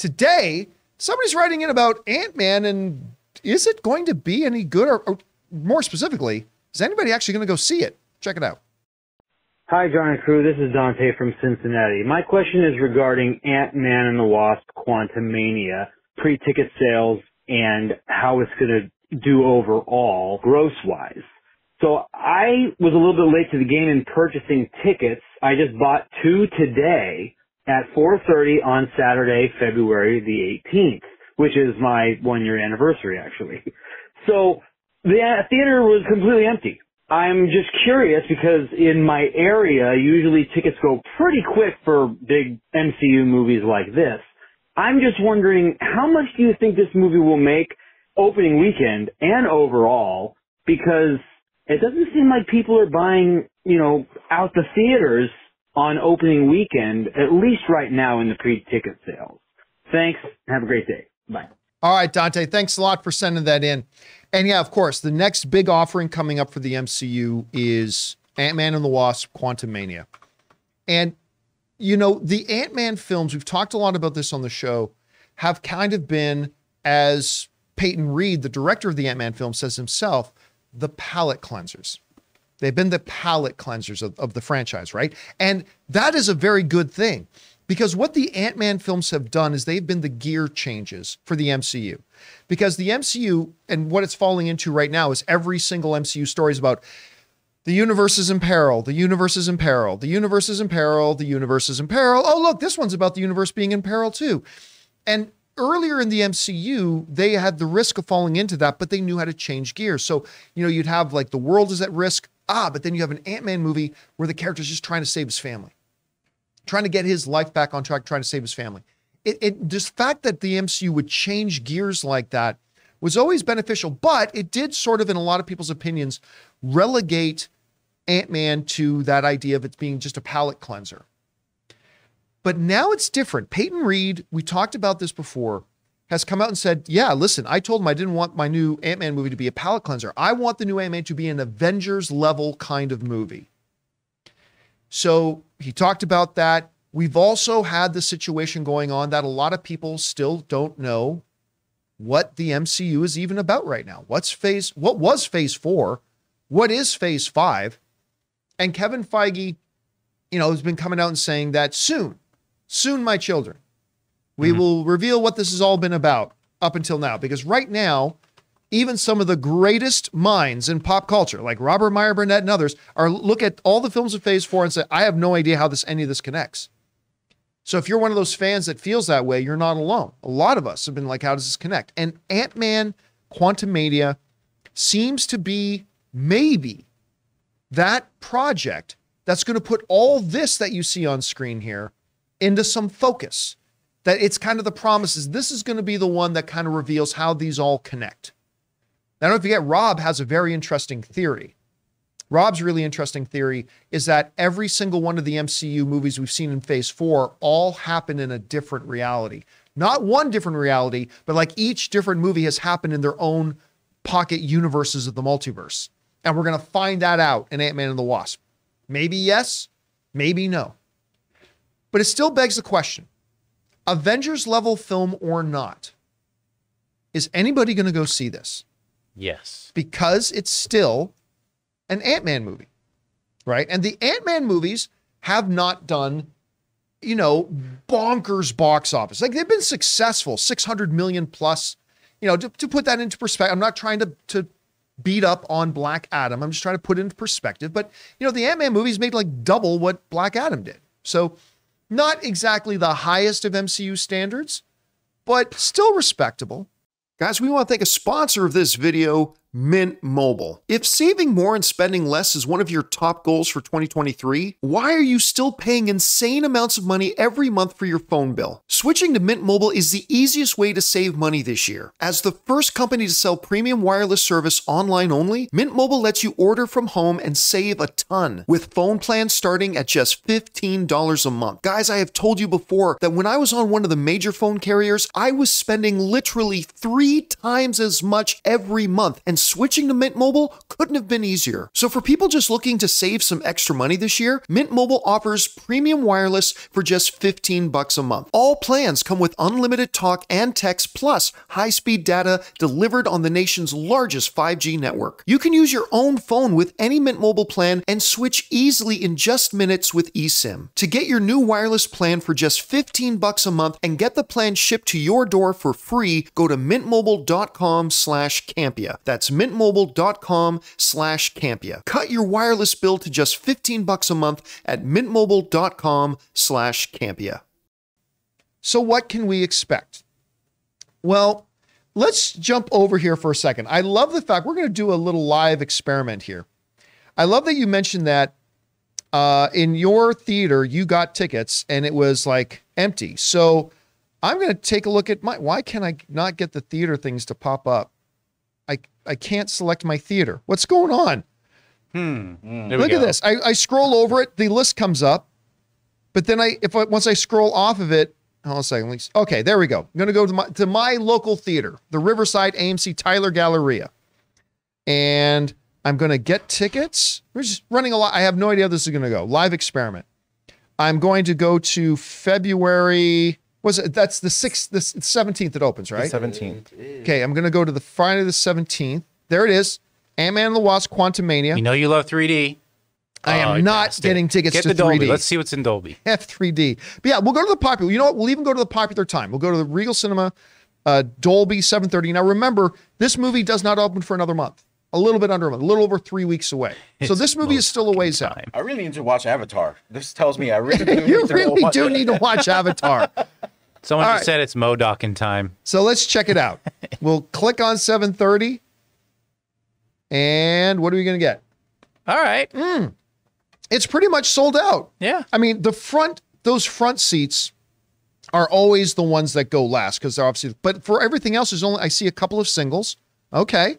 Today, somebody's writing in about Ant-Man, and is it going to be any good? Or more specifically, is anybody actually going to go see it? Check it out. Hi, John and crew. This is Dante from Cincinnati. My question is regarding Ant-Man and the Wasp Quantumania, pre-ticket sales, and how it's going to do overall, gross-wise. So I was a little bit late to the game in purchasing tickets. I just bought 2 today at 4:30 on Saturday, February the 18th, which is my 1-year anniversary, actually. So the theater was completely empty. I'm just curious because in my area, usually tickets go pretty quick for big MCU movies like this. I'm just wondering, how much do you think this movie will make opening weekend and overall? Because it doesn't seem like people are buying, out the theaters on opening weekend, at least right now in the pre-ticket sales. Thanks. Have a great day. Bye. All right, Dante, thanks a lot for sending that in. And yeah, of course, the next big offering coming up for the MCU is Ant-Man and the Wasp Quantumania. And, the Ant-Man films, we've talked a lot about this on the show, have kind of been, as Peyton Reed, the director of the Ant-Man film, says himself, the palate cleansers. They've been the palate cleansers of the franchise, right? And that is a very good thing, because what the Ant-Man films have done is they've been the gear changes for the MCU. Because the MCU, and what it's falling into right now, is every single MCU story is about the universe is in peril, the universe is in peril, the universe is in peril, the universe is in peril. Oh, look, this one's about the universe being in peril too. And earlier in the MCU, they had the risk of falling into that, but they knew how to change gears. So, you'd have like the world is at risk. But then you have an Ant-Man movie where the character's just trying to save his family, trying to get his life back on track, trying to save his family. This fact that the MCU would change gears like that was always beneficial, but it did sort of, in a lot of people's opinions, relegate Ant-Man to that idea of it being just a palate cleanser. But now it's different. Peyton Reed, we talked about this before, has come out and said, yeah, listen, I told him I didn't want my new Ant-Man movie to be a palate cleanser. I want the new Ant-Man to be an Avengers level kind of movie. So he talked about that. We've also had the situation going on that a lot of people still don't know what the MCU is even about right now. What was phase 4? What is phase 5? And Kevin Feige, has been coming out and saying that soon, my children, we will reveal what this has all been about up until now. Because right now, even some of the greatest minds in pop culture, like Robert Meyer Burnett and others, look at all the films of Phase 4 and say, I have no idea how any of this connects. So if you're one of those fans that feels that way, you're not alone. A lot of us have been like, how does this connect? And Ant-Man Quantumania seems to be maybe that project that's going to put all this that you see on screen here into some focus. That it's kind of the promises. This is going to be the one that kind of reveals how these all connect. Now, don't forget, Rob has a very interesting theory. Rob's really interesting theory is that every single one of the MCU movies we've seen in Phase 4 all happen in a different reality. Not one different reality, but like each different movie has happened in their own pocket universes of the multiverse. And we're going to find that out in Ant-Man and the Wasp. Maybe yes, maybe no. But it still begs the question, Avengers level film or not, is anybody going to go see this? Yes. Because it's still an Ant-Man movie, right? And the Ant-Man movies have not done, bonkers box office. Like they've been successful, 600 million plus, to put that into perspective. I'm not trying to beat up on Black Adam. I'm just trying to put it into perspective. But, the Ant-Man movies made like double what Black Adam did. So not exactly the highest of MCU standards, but still respectable. Guys, we want to thank a sponsor of this video, Mint Mobile. If saving more and spending less is one of your top goals for 2023, why are you still paying insane amounts of money every month for your phone bill? Switching to Mint Mobile is the easiest way to save money this year. As the first company to sell premium wireless service online only, Mint Mobile lets you order from home and save a ton, with phone plans starting at just $15 a month. Guys, I have told you before that when I was on one of the major phone carriers, I was spending literally 3 times as much every month and switching to Mint Mobile couldn't have been easier. So for people just looking to save some extra money this year, Mint Mobile offers premium wireless for just $15 a month. All plans come with unlimited talk and text plus high-speed data delivered on the nation's largest 5G network. You can use your own phone with any Mint Mobile plan and switch easily in just minutes with eSIM. To get your new wireless plan for just $15 a month and get the plan shipped to your door for free, go to mintmobile.com/Campea. That's mintmobile.com/Campea. Cut your wireless bill to just $15 a month at mintmobile.com/Campea. So what can we expect? Well, let's jump over here for a second. I love the fact we're going to do a little live experiment here. I love that you mentioned that in your theater, you got tickets and it was like empty. So I'm going to take a look at why can I not get the theater things to pop up? I can't select my theater. What's going on? Look at this. I scroll over it. The list comes up, but then once I scroll off of it, hold on a second. Okay, there we go. I'm going to go to my local theater, the Riverside AMC Tyler Galleria. And I'm going to get tickets. We're just running a lot. I have no idea how this is going to go. Live experiment. I'm going to go to February. That's the 6th, the 17th it opens, right? The 17th. Okay, I'm going to go to the Friday the 17th. There it is. Ant-Man and the Wasp, Quantumania. You know you love 3D. I am not getting tickets to 3D. Get the Dolby. Let's see what's in Dolby. F3D. But yeah, we'll go to the popular. You know what? We'll even go to the popular time. We'll go to the Regal Cinema, Dolby 7:30. Now remember, this movie does not open for another month. A little bit under a month, a little over 3 weeks away. So this movie is still a ways out. I really need to watch Avatar. This tells me I really do You really do need to watch Avatar. Someone just said it's MODOK in time. So let's check it out. We'll click on 7:30. And what are we going to get? All right. It's pretty much sold out. Yeah. I mean, those front seats are always the ones that go last because they're obviously, but for everything else, I see a couple of singles. Okay.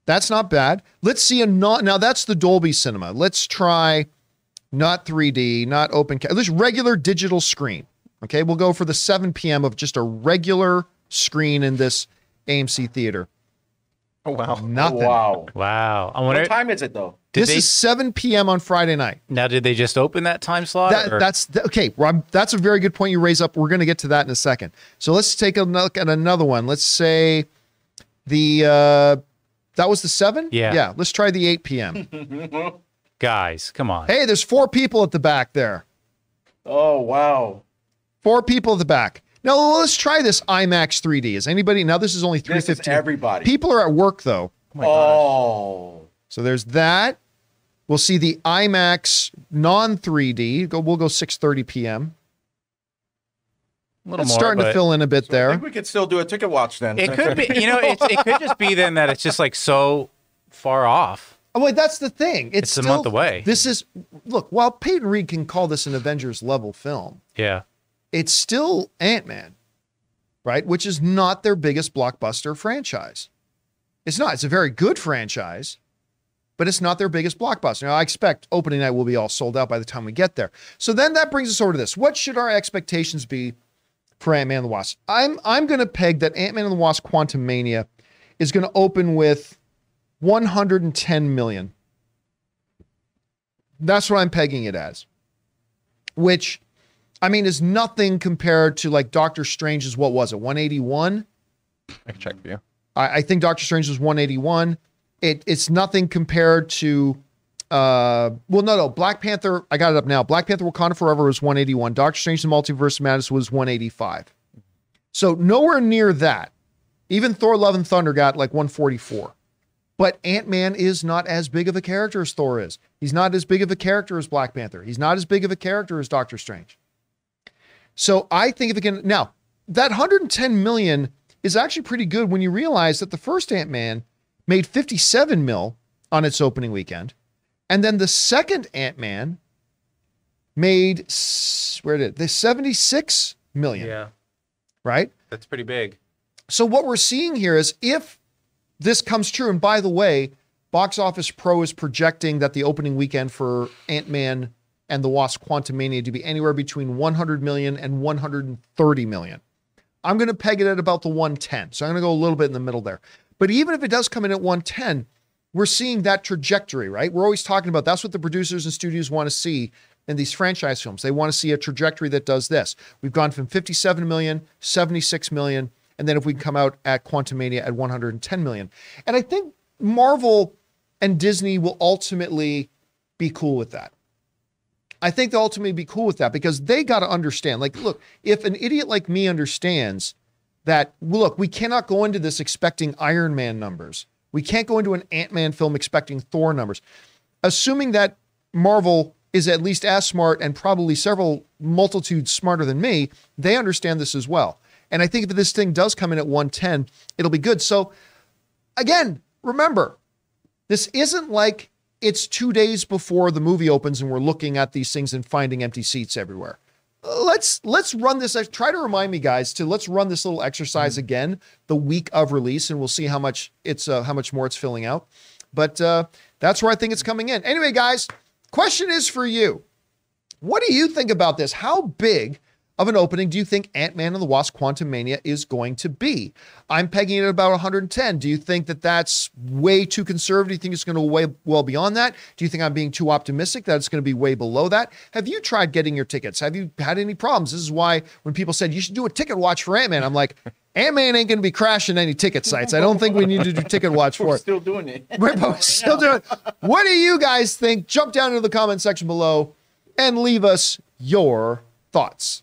That's not bad. Let's see now that's the Dolby Cinema. Let's try not 3D, not open, this regular digital screen. Okay. We'll go for the 7 p.m. of just a regular screen in this AMC theater. Oh, wow. Nothing. Oh, wow. Wow. I wonder, What time is it, though? This is 7 p.m. on Friday night. Now, did they just open that time slot? Okay. Rob, that's a very good point you raise up. We're going to get to that in a second. So let's take a look at another one. Let's say that was the 7? Yeah. Yeah. Let's try the 8 p.m. Guys, come on. Hey, there's 4 people at the back there. Oh, wow. 4 people at the back. Now let's try this IMAX 3D. Is anybody? Now this is only 315. This is everybody. People are at work though. Oh my gosh. So there's that. We'll see the IMAX non 3D. We'll go 6:30 p.m. It's starting to fill in a bit I there. think we could still do a ticket watch then. It could be. It could just be then that it's just like so far off. Oh wait, that's the thing. It's a still, month away. Look, while Peyton Reed can call this an Avengers level film, Yeah. it's still Ant-Man, right? Which is not their biggest blockbuster franchise. It's not. It's a very good franchise, but it's not their biggest blockbuster. Now, I expect opening night will be all sold out by the time we get there. So then that brings us over to this. What should our expectations be for Ant-Man and the Wasp? I'm going to peg that Ant-Man and the Wasp Quantumania is going to open with 110 million. That's what I'm pegging it as, which, I mean, is nothing compared to like Doctor Strange's, what was it, 181? I can check for you. I think Doctor Strange was 181. It's nothing compared to, Black Panther, I got it up now. Black Panther Wakanda Forever was 181. Doctor Strange the Multiverse of Madness was 185. So nowhere near that. Even Thor Love and Thunder got like 144. But Ant-Man is not as big of a character as Thor is. He's not as big of a character as Black Panther. He's not as big of a character as Doctor Strange. So I think if it can, now that 110 million is actually pretty good when you realize that the first Ant-Man made 57 mil on its opening weekend. And then the second Ant-Man made, the 76 million. Yeah. Right? That's pretty big. So what we're seeing here is if this comes true, and by the way, Box Office Pro is projecting that the opening weekend for Ant-Man and the Wasp Quantumania to be anywhere between 100 million and 130 million. I'm going to peg it at about the 110. So I'm going to go a little bit in the middle there. But even if it does come in at 110, we're seeing that trajectory, right? We're always talking about that's what the producers and studios want to see in these franchise films. They want to see a trajectory that does this. We've gone from 57 million, 76 million, and then if we come out at Quantumania at 110 million. And I think Marvel and Disney will ultimately be cool with that. I think they'll ultimately be cool with that because they got to understand, like, look, if an idiot like me understands that, look, we cannot go into this expecting Iron Man numbers. We can't go into an Ant-Man film expecting Thor numbers. Assuming that Marvel is at least as smart and probably several multitudes smarter than me, they understand this as well. And I think if this thing does come in at 110, it'll be good. So again, remember, this isn't like it's 2 days before the movie opens and we're looking at these things and finding empty seats everywhere. Let's run this. Try to remind me, guys, let's run this little exercise again the week of release, and we'll see how much more it's filling out. But that's where I think it's coming in. Anyway, guys, question is for you. What do you think about this? How big of an opening do you think Ant-Man and the Wasp: Quantumania is going to be? I'm pegging it at about 110. Do you think that that's way too conservative? Do you think it's going to way well beyond that? Do you think I'm being too optimistic that it's going to be way below that? Have you tried getting your tickets? Have you had any problems? This is why when people said you should do a ticket watch for Ant-Man, I'm like, Ant-Man ain't going to be crashing any ticket sites. I don't think we need to do ticket watch for We're it. still doing it. We're still doing it. What do you guys think? Jump down into the comment section below and leave us your thoughts.